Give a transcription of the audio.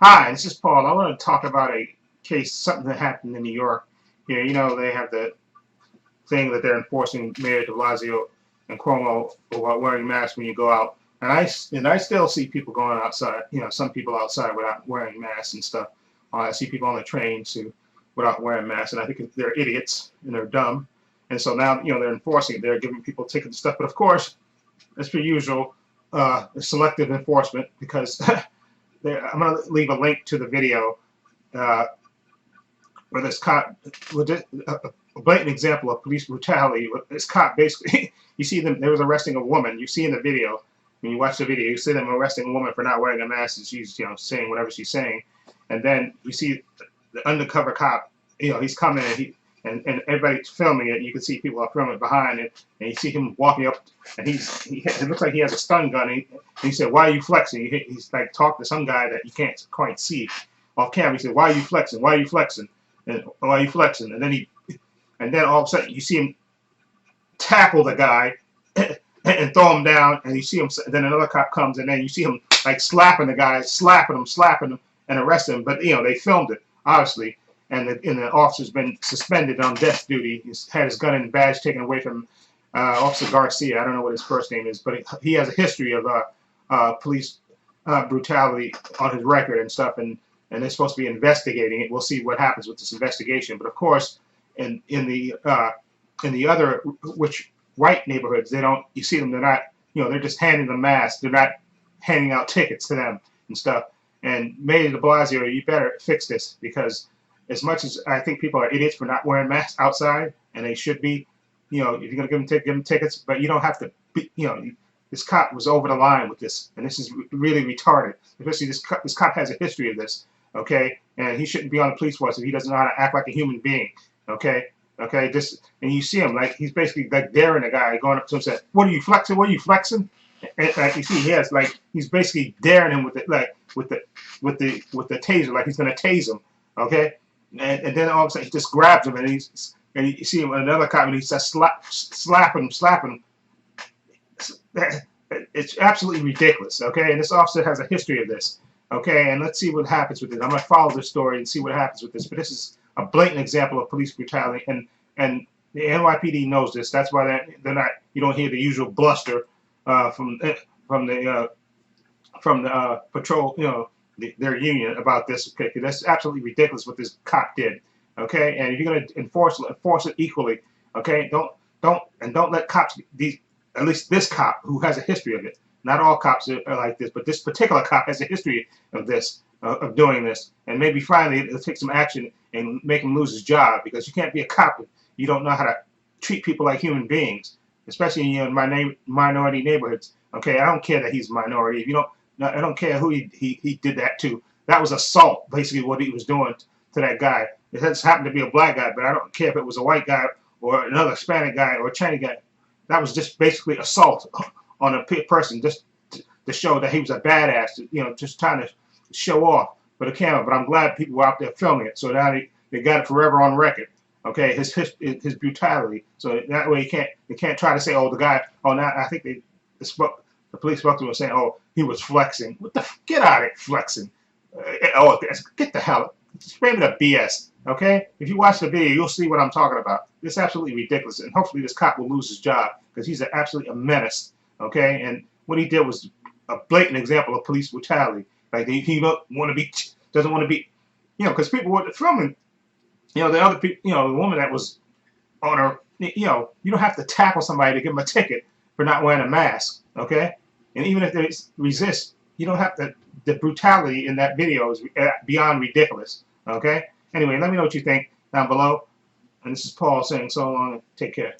Hi, this is Paul. I want to talk about a case, something that happened in New York. Here, they have the thing that they're enforcing Mayor de Blasio and Cuomo about wearing masks when you go out. And I still see people going outside, some people outside without wearing masks and stuff. I see people on the trains without wearing masks, and I think they're idiots and they're dumb. And so now, they're enforcing it. They're giving people tickets and stuff. But of course, as per usual, selective enforcement because I'm going to leave a link to the video uh, where this cop, a blatant example of police brutality. This cop basically, you see them, they was arresting a woman. You see in the video, when you watch the video, you see them arresting a woman for not wearing a mask, and she's, saying whatever she's saying. And then you see the undercover cop, he's coming and everybody's filming it. You can see people are filming behind it, and you see him walking up, and it looks like he has a stun gun. And he said, "Why are you flexing?" He's like talking to some guy that you can't quite see off camera. He said, "Why are you flexing? Why are you flexing? And why are you flexing?" And then all of a sudden you see him tackle the guy and throw him down, and you see him. Then another cop comes, and then you see him like slapping the guy, slapping him, and arresting him. But they filmed it obviously, and the officer's been suspended on death duty. He's had his gun and badge taken away from Officer Garcia. I don't know what his first name is, but he has a history of police brutality on his record and stuff, and they're supposed to be investigating it. We'll see what happens with this investigation. But of course, in the other white neighborhoods, they don't. You see them. They're not. They're just handing them masks. They're not handing out tickets to them and stuff. And Mayor de Blasio, you better fix this, because as much as I think people are idiots for not wearing masks outside, and they should be, if you're gonna give them tickets, but you don't have to. This cop was over the line with this, and this is really retarded. Especially this cop has a history of this, okay? And he shouldn't be on the police force if he doesn't know how to act like a human being, okay? Okay, and you see him like he's basically like daring the guy, going up to him and saying, "What are you flexing? What are you flexing?" And like you see, he's basically daring him with the taser, like he's gonna tase him, okay? And then all of a sudden he just grabs him, and you see him another cop, and he says slapping him. It's absolutely ridiculous, okay? And this officer has a history of this, okay? And let's see what happens with this. I'm going to follow this story and see what happens with this. But this is a blatant example of police brutality, and the NYPD knows this. That's why they're not. You don't hear the usual bluster from the patrol, their union about this. Okay, that's absolutely ridiculous what this cop did. Okay, and if you're going to enforce it equally, okay, don't let cops at least this cop who has a history of it. Not all cops are like this, but this particular cop has a history of this, of doing this. And maybe finally it'll take some action and make him lose his job, because you can't be a cop if you don't know how to treat people like human beings, especially in minority neighborhoods. Okay, I don't care that he's a minority. If you don't, I don't care who he did that to. That was assault, basically what he was doing to that guy. It just happened to be a black guy, but I don't care if it was a white guy or another Hispanic guy or a Chinese guy. That was just basically assault on a person, just to show that he was a badass, just trying to show off for the camera. But I'm glad people were out there filming it, so now they got it forever on record. Okay, his brutality. So that way they can't try to say, oh, the guy. Oh, now I think the police spokesman was saying, oh, he was flexing. Get out of it, flexing. Get the hell. Spam the BS. Okay? If you watch the video, you'll see what I'm talking about. It's absolutely ridiculous, and hopefully this cop will lose his job, because he's absolutely a menace. Okay? And what he did was a blatant example of police brutality. Like he doesn't want to be, because people were filming. The other people, the woman that was on her, you don't have to tackle somebody to give them a ticket for not wearing a mask. Okay? And even if they resist, you don't have to. The brutality in that video is beyond ridiculous. Okay? Anyway, let me know what you think down below. And this is Paul saying so long. Take care.